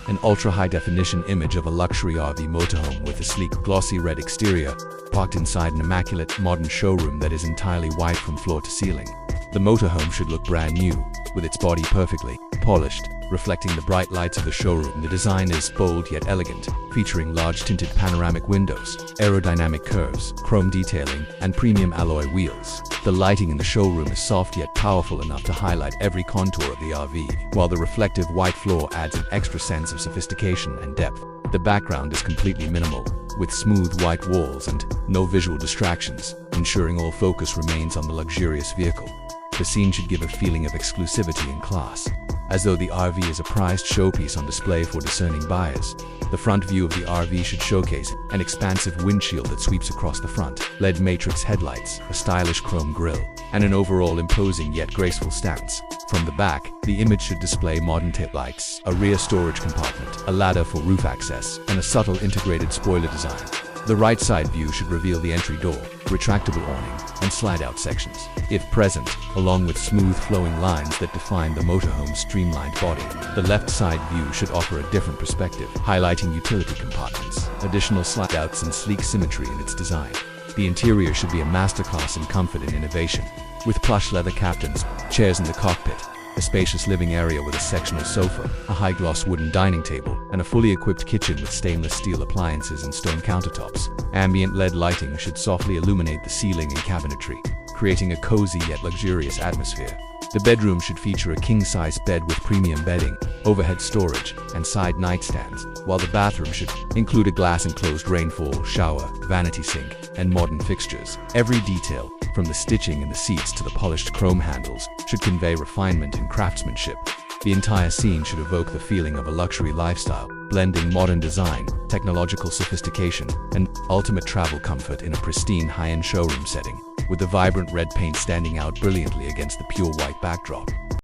An ultra-high-definition image of a luxury RV motorhome with a sleek, glossy red exterior, parked inside an immaculate, modern showroom that is entirely white from floor to ceiling. The motorhome should look brand new, with its body perfectly polished, reflecting the bright lights of the showroom. The design is bold yet elegant, featuring large tinted panoramic windows, aerodynamic curves, chrome detailing, and premium alloy wheels. The lighting in the showroom is soft yet powerful enough to highlight every contour of the RV, while the reflective white floor adds an extra sense of sophistication and depth. The background is completely minimal, with smooth white walls and no visual distractions, ensuring all focus remains on the luxurious vehicle. The scene should give a feeling of exclusivity and class, as though the RV is a prized showpiece on display for discerning buyers. The front view of the RV should showcase an expansive windshield that sweeps across the front, LED matrix headlights, a stylish chrome grille, and an overall imposing yet graceful stance. From the back, the image should display modern taillights, a rear storage compartment, a ladder for roof access, and a subtle integrated spoiler design. The right side view should reveal the entry door, retractable awning, and slide-out sections, if present, along with smooth flowing lines that define the motorhome's streamlined body. The left side view should offer a different perspective, highlighting utility compartments, additional slide-outs, and sleek symmetry in its design. The interior should be a masterclass in comfort and innovation, with plush leather captains, chairs in the cockpit, a spacious living area with a sectional sofa, a high-gloss wooden dining table, and a fully equipped kitchen with stainless steel appliances and stone countertops. Ambient LED lighting should softly illuminate the ceiling and cabinetry, creating a cozy yet luxurious atmosphere. The bedroom should feature a king-size bed with premium bedding, overhead storage, and side nightstands, while the bathroom should include a glass-enclosed rainfall shower, vanity sink, and modern fixtures. Every detail, from the stitching in the seats to the polished chrome handles, should convey refinement and craftsmanship. The entire scene should evoke the feeling of a luxury lifestyle, blending modern design, technological sophistication, and ultimate travel comfort in a pristine high-end showroom setting, with the vibrant red paint standing out brilliantly against the pure white backdrop.